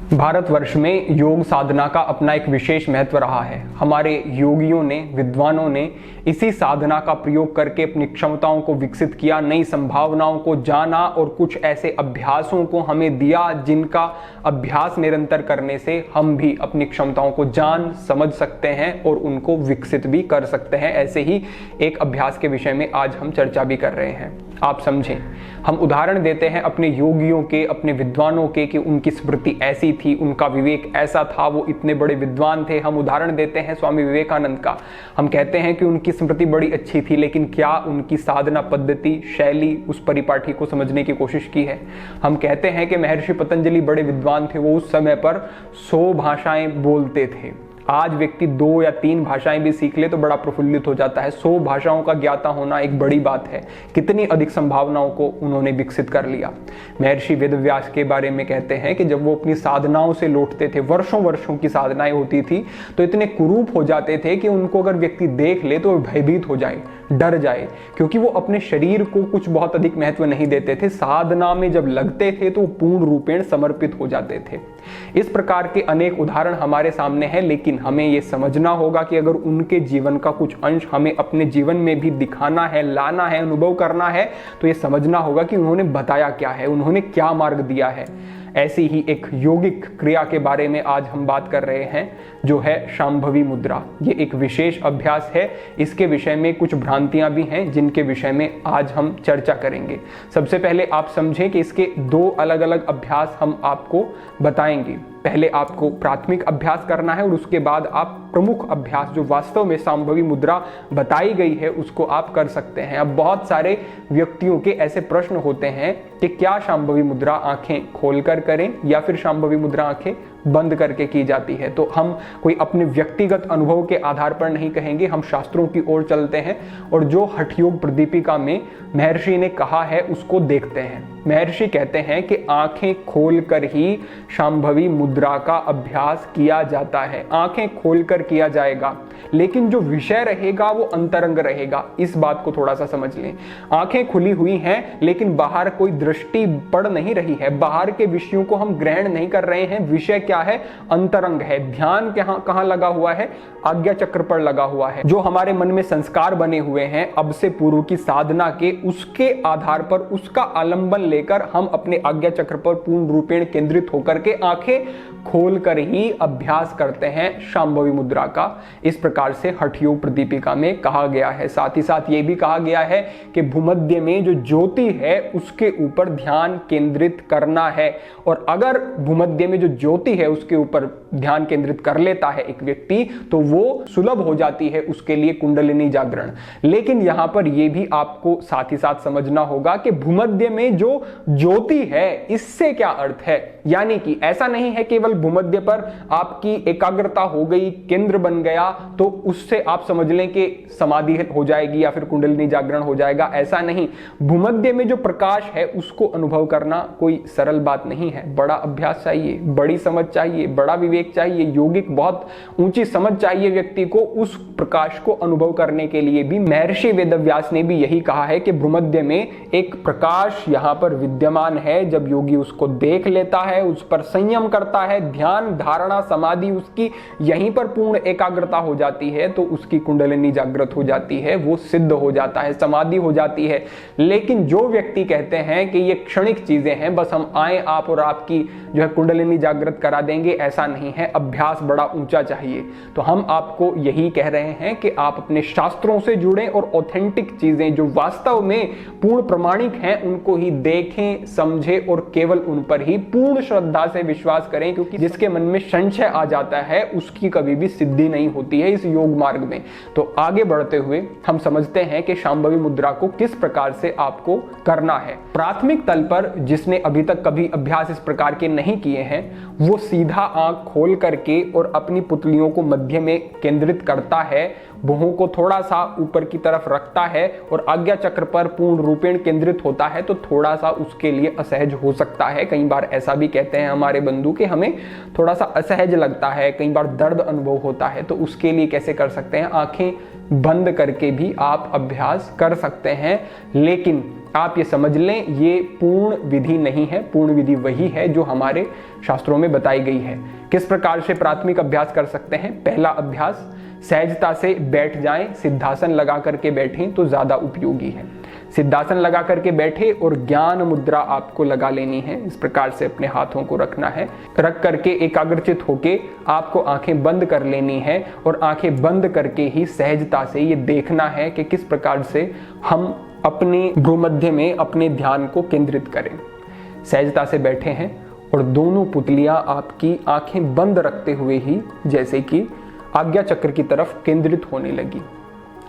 भारतवर्ष में योग साधना का अपना एक विशेष महत्व रहा है। हमारे योगियों ने, विद्वानों ने इसी साधना का प्रयोग करके अपनी क्षमताओं को विकसित किया, नई संभावनाओं को जाना और कुछ ऐसे अभ्यासों को हमें दिया जिनका अभ्यास निरंतर करने से हम भी अपनी क्षमताओं को जान समझ सकते हैं और उनको विकसित भी कर सकते हैं। ऐसे ही एक अभ्यास के विषय में आज हम चर्चा भी कर रहे हैं। आप समझें, हम उदाहरण देते हैं अपने योगियों के, अपने विद्वानों के कि उनकी स्मृति ऐसी थी, उनका विवेक ऐसा था, वो इतने बड़े विद्वान थे। हम उदाहरण देते हैं स्वामी विवेकानंद का। हम कहते हैं कि उनकी स्मृति बड़ी अच्छी थी, लेकिन क्या उनकी साधना पद्धति, शैली, उस परिपाठी को समझने की कोशिश की है? हम कहते हैं कि महर्षि पतंजलि बड़े विद्वान थे, वो उस समय पर 100 भाषाएं बोलते थे। आज व्यक्ति 2 या 3 भाषाएं भी सीख ले तो बड़ा प्रफुल्लित हो जाता है। 100 भाषाओं का ज्ञाता होना एक बड़ी बात है। कितनी अधिक संभावनाओं को उन्होंने विकसित कर लिया। महर्षि वेदव्यास के बारे में कहते हैं कि जब वो अपनी साधनाओं से लौटते थे, वर्षों वर्षों की साधनाएं होती थी, तो इतने कुरूप हो जाते थे कि उनको अगर व्यक्ति देख ले तो भयभीत हो जाए, डर जाए, क्योंकि वो अपने शरीर को कुछ बहुत अधिक महत्व नहीं देते थे। साधना में जब लगते थे तो पूर्ण रूपेण समर्पित हो जाते थे। इस प्रकार के अनेक उदाहरण हमारे सामने हैं, लेकिन हमें यह समझना होगा कि अगर उनके जीवन का कुछ अंश हमें अपने जीवन में भी दिखाना है, लाना है, अनुभव करना है, तो यह समझना होगा कि उन्होंने बताया क्या है, उन्होंने क्या मार्ग दिया है। ऐसी ही एक योगिक क्रिया के बारे में आज हम बात कर रहे हैं, जो है शांभवी मुद्रा। ये एक विशेष अभ्यास है। इसके विषय में कुछ भ्रांतियां भी हैं जिनके विषय में आज हम चर्चा करेंगे। सबसे पहले आप समझें कि इसके 2 अलग अलग अभ्यास हम आपको बताएंगे। पहले आपको प्राथमिक अभ्यास करना है और उसके बाद आप प्रमुख अभ्यास, जो वास्तव में शांभवी मुद्रा बताई गई है, उसको आप कर सकते हैं। अब बहुत सारे व्यक्तियों के ऐसे प्रश्न होते हैं कि क्या शांभवी मुद्रा आंखें खोलकर करें या फिर शांभवी मुद्रा आंखें बंद करके की जाती है। तो हम कोई अपने व्यक्तिगत अनुभव के आधार पर नहीं कहेंगे, हम शास्त्रों की ओर चलते हैं और जो हठ योग प्रदीपिका में महर्षि ने कहा है उसको देखते हैं। महर्षि कहते हैं कि आंखें खोलकर ही शांभवी मुद्रा का अभ्यास किया जाता है। आंखें खोलकर किया जाएगा, लेकिन जो विषय रहेगा वो अंतरंग रहेगा। इस बात को थोड़ा सा समझ लें। आंखें खुली हुई हैं, लेकिन बाहर कोई दृष्टि पड़ नहीं रही है, बाहर के विषयों को हम ग्रहण नहीं कर रहे हैं। विषय क्या है? अंतरंग है। ध्यान कहां लगा हुआ है? आज्ञा चक्र पर लगा हुआ है। जो हमारे मन में संस्कार बने हुए हैं अब से पूर्व की साधना के, उसके आधार पर उसका आलंबन लेकर हम अपने आज्ञा चक्र पर पूर्ण रूपेण केंद्रित होकर के आंखें खोलकर ही अभ्यास करते हैं शांभवी मुद्रा का। इस प्रकार से हठ योग प्रदीपिका में कहा गया है। साथ ही साथ ये भी कहा गया है कि भूमध्य में जो ज्योति है उसके ऊपर ध्यान केंद्रित करना है, और अगर भूमध्य में जो ज्योति है उसके ऊपर ध्यान केंद्रित कर लेता है एक व्यक्ति, तो वो सुलभ हो जाती है उसके लिए कुंडलिनी जागरण। लेकिन यहां पर यह भी आपको साथ ही साथ समझना होगा कि भूमध्य में जो ज्योति है इससे क्या अर्थ है। यानी कि ऐसा नहीं है केवल भूमध्य पर आपकी एकाग्रता हो गई, केंद्र बन गया, तो उससे आप समझ लें कि समाधि हो जाएगी या फिर कुंडलिनी जागरण हो जाएगा। ऐसा नहीं। भूमध्य में जो प्रकाश है उसको अनुभव करना कोई सरल बात नहीं है। बड़ा अभ्यास चाहिए, बड़ी समझ चाहिए, बड़ा विवेक चाहिए, योगिक बहुत ऊंची समझ चाहिए व्यक्ति को उस प्रकाश को अनुभव करने के लिए भी। महर्षि वेदव्यास ने भी यही कहा है कि भूमध्य में एक प्रकाश यहां पर विद्यमान है। जब योगी उसको देख लेता है, उस पर संयम करता है, ध्यान, धारणा, समाधि उसकी यहीं पर पूर्ण एकाग्रता हो जाती है, तो उसकी कुंडलिनी जागृत हो जाती है, वो सिद्ध हो जाता है, समाधि हो जाती है। लेकिन जो व्यक्ति कहते हैं कि ये क्षणिक चीजें हैं, बस हम आए आप और आपकी जो है कुंडलिनी जागृत करा देंगे, ऐसा नहीं है। अभ्यास बड़ा ऊंचा चाहिए। तो हम आपको यही कह रहे हैं कि आप अपने शास्त्रों से जुड़ें और ऑथेंटिक चीजें जो वास्तव में पूर्ण प्रमाणिक हैं उनको ही देखें, समझें और केवल उन पर ही पूर्ण श्रद्धा से विश्वास करें, क्योंकि जिसके मन में संशय आ जाता है उसकी कभी भी सिद्धि नहीं होती है इस योग मार्ग में। तो आगे बढ़ते हुए हम समझते हैं कि शांभवी मुद्रा को किस प्रकार से आपको करना है। प्राथमिक तल पर जिसने अभी तक कभी अभ्यास इस प्रकार के नहीं किए हैं, वो सीधा आंख खोल करके और अपनी पुतलियों को मध्य में केंद्रित करता है, भुहों को थोड़ा सा ऊपर की तरफ रखता है और आज्ञा चक्र पर पूर्ण रूपेण केंद्रित होता है। तो थोड़ा सा उसके लिए असहज हो सकता है। कई बार ऐसा भी कहते हैं हमारे बंधु कि हमें थोड़ा सा असहज लगता है, कई बार दर्द अनुभव होता है। तो उसके लिए कैसे कर सकते हैं? आंखें बंद करके भी आप अभ्यास कर सकते हैं। लेकिन आप ये समझ लें, ये पूर्ण विधि नहीं है। पूर्ण विधि वही है जो हमारे शास्त्रों में बताई गई है। किस प्रकार से प्राथमिक अभ्यास कर सकते हैं? पहला अभ्यास, सहजता से बैठ जाएं, सिद्धासन लगा करके बैठें तो ज्यादा उपयोगी है। सिद्धासन लगा करके बैठे और ज्ञान मुद्रा आपको लगा लेनी है। इस प्रकार से अपने हाथों को रखना है। रख करके एकाग्रचित होके आपको आंखें बंद कर लेनी है और आंखें बंद करके ही सहजता से ये देखना है कि किस प्रकार से हम अपने भ्रूमध्य में अपने ध्यान को केंद्रित करें। सहजता से बैठे हैं और दोनों पुतलियां आपकी आंखें बंद रखते हुए ही जैसे कि आज्ञा चक्र की तरफ केंद्रित होने लगी।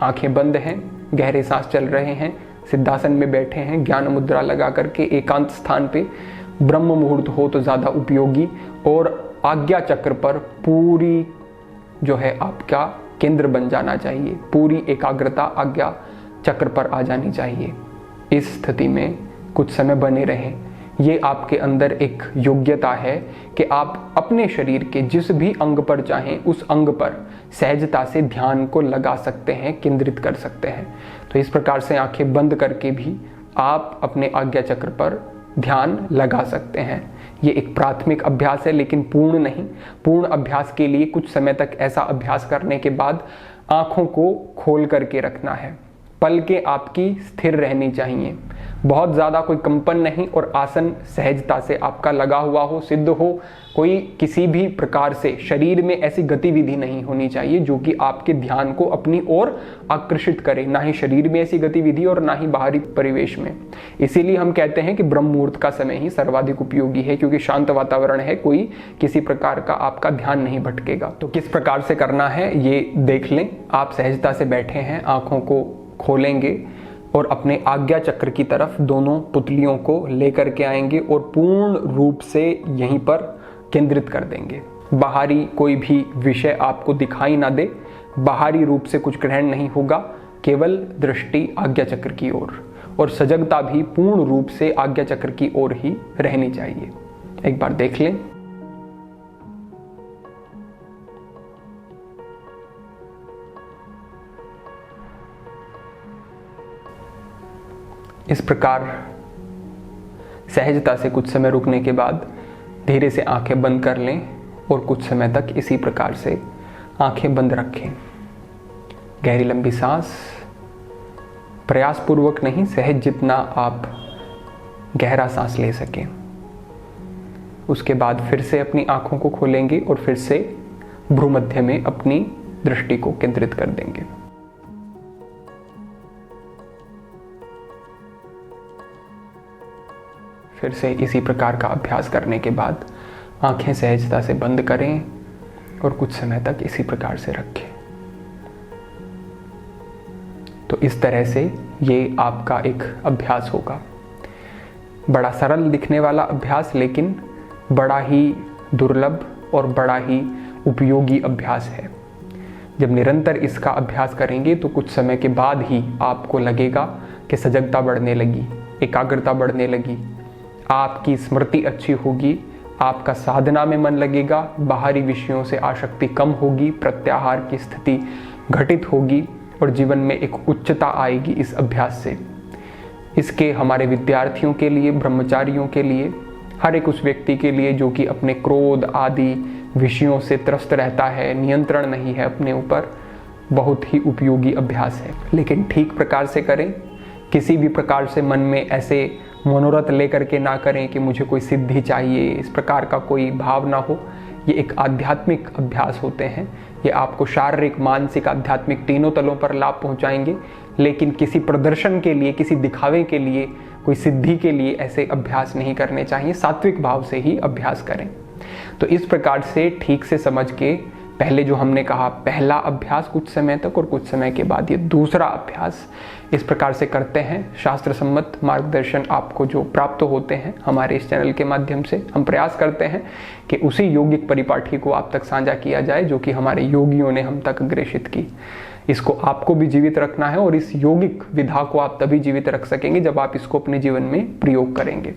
आंखें बंद हैं, गहरे सांस चल रहे हैं, सिद्धासन में बैठे हैं, ज्ञान मुद्रा लगा करके एकांत स्थान पे, ब्रह्म मुहूर्त हो तो ज़्यादा उपयोगी, और आज्ञा चक्र पर पूरी जो है आपका केंद्र बन जाना चाहिए। पूरी एकाग्रता आज्ञा चक्र पर आ जानी चाहिए। इस स्थिति में कुछ समय बने रहें। ये आपके अंदर एक योग्यता है कि आप अपने शरीर के जिस भी अंग पर चाहें उस अंग पर सहजता से ध्यान को लगा सकते हैं, केंद्रित कर सकते हैं। तो इस प्रकार से आंखें बंद करके भी आप अपने आज्ञा चक्र पर ध्यान लगा सकते हैं। ये एक प्राथमिक अभ्यास है, लेकिन पूर्ण नहीं। पूर्ण अभ्यास के लिए कुछ समय तक ऐसा अभ्यास करने के बाद आंखों को खोल करके रखना है। पलकें आपकी स्थिर रहनी चाहिए, बहुत ज़्यादा कोई कंपन नहीं, और आसन सहजता से आपका लगा हुआ हो, सिद्ध हो। कोई किसी भी प्रकार से शरीर में ऐसी गतिविधि नहीं होनी चाहिए जो कि आपके ध्यान को अपनी ओर आकर्षित करे, ना ही शरीर में ऐसी गतिविधि और ना ही बाहरी परिवेश में। इसीलिए हम कहते हैं कि ब्रह्म मुहूर्त का समय ही सर्वाधिक उपयोगी है, क्योंकि शांत वातावरण है, कोई किसी प्रकार का आपका ध्यान नहीं भटकेगा। तो किस प्रकार से करना है ये देख लें। आप सहजता से बैठे हैं, आंखों को खोलेंगे और अपने आज्ञा चक्र की तरफ दोनों पुतलियों को लेकर के आएंगे और पूर्ण रूप से यहीं पर केंद्रित कर देंगे। बाहरी कोई भी विषय आपको दिखाई ना दे, बाहरी रूप से कुछ ग्रहण नहीं होगा, केवल दृष्टि आज्ञा चक्र की ओर, और सजगता भी पूर्ण रूप से आज्ञा चक्र की ओर ही रहनी चाहिए। एक बार देख लें। इस प्रकार सहजता से कुछ समय रुकने के बाद धीरे से आंखें बंद कर लें और कुछ समय तक इसी प्रकार से आंखें बंद रखें। गहरी लंबी सांस, प्रयासपूर्वक नहीं, सहज जितना आप गहरा सांस ले सकें। उसके बाद फिर से अपनी आंखों को खोलेंगे और फिर से भ्रूमध्य में अपनी दृष्टि को केंद्रित कर देंगे। फिर से इसी प्रकार का अभ्यास करने के बाद आंखें सहजता से बंद करें और कुछ समय तक इसी प्रकार से रखें। तो इस तरह से ये आपका एक अभ्यास होगा। बड़ा सरल दिखने वाला अभ्यास, लेकिन बड़ा ही दुर्लभ और बड़ा ही उपयोगी अभ्यास है। जब निरंतर इसका अभ्यास करेंगे तो कुछ समय के बाद ही आपको लगेगा कि सजगता बढ़ने लगी, एकाग्रता बढ़ने लगी, आपकी स्मृति अच्छी होगी, आपका साधना में मन लगेगा, बाहरी विषयों से आसक्ति कम होगी, प्रत्याहार की स्थिति घटित होगी और जीवन में एक उच्चता आएगी इस अभ्यास से। इसके हमारे विद्यार्थियों के लिए, ब्रह्मचारियों के लिए, हर एक उस व्यक्ति के लिए जो कि अपने क्रोध आदि विषयों से त्रस्त रहता है, नियंत्रण नहीं है अपने ऊपर, बहुत ही उपयोगी अभ्यास है। लेकिन ठीक प्रकार से करें। किसी भी प्रकार से मन में ऐसे मनोरथ लेकर के ना करें कि मुझे कोई सिद्धि चाहिए, इस प्रकार का कोई भाव ना हो। ये एक आध्यात्मिक अभ्यास होते हैं। ये आपको शारीरिक, मानसिक, आध्यात्मिक तीनों तलों पर लाभ पहुंचाएंगे। लेकिन किसी प्रदर्शन के लिए, किसी दिखावे के लिए, कोई सिद्धि के लिए ऐसे अभ्यास नहीं करने चाहिए। सात्विक भाव से ही अभ्यास करें। तो इस प्रकार से ठीक से समझ के पहले जो हमने कहा, पहला अभ्यास कुछ समय तक और कुछ समय के बाद ये दूसरा अभ्यास, इस प्रकार से करते हैं। शास्त्र सम्मत मार्गदर्शन आपको जो प्राप्त होते हैं हमारे इस चैनल के माध्यम से, हम प्रयास करते हैं कि उसी यौगिक परिपाठी को आप तक साझा किया जाए जो कि हमारे योगियों ने हम तक अग्रेषित की। इसको आपको भी जीवित रखना है और इस यौगिक विधा को आप तभी जीवित रख सकेंगे जब आप इसको अपने जीवन में प्रयोग करेंगे।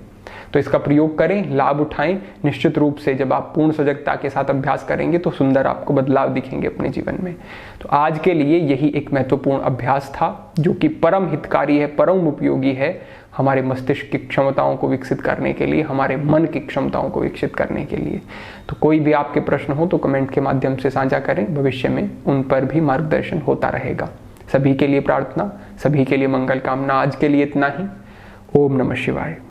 तो इसका प्रयोग करें, लाभ उठाएं। निश्चित रूप से जब आप पूर्ण सजगता के साथ अभ्यास करेंगे तो सुंदर आपको बदलाव दिखेंगे अपने जीवन में। तो आज के लिए यही एक महत्वपूर्ण अभ्यास था जो कि परम हितकारी है, परम उपयोगी है हमारे मस्तिष्क की क्षमताओं को विकसित करने के लिए, हमारे मन की क्षमताओं को विकसित करने के लिए। तो कोई भी आपके प्रश्न हो तो कमेंट के माध्यम से साझा करें, भविष्य में उन पर भी मार्गदर्शन होता रहेगा। सभी के लिए प्रार्थना, सभी के लिए मंगल कामना। आज के लिए इतना ही। ओम नमः शिवाय।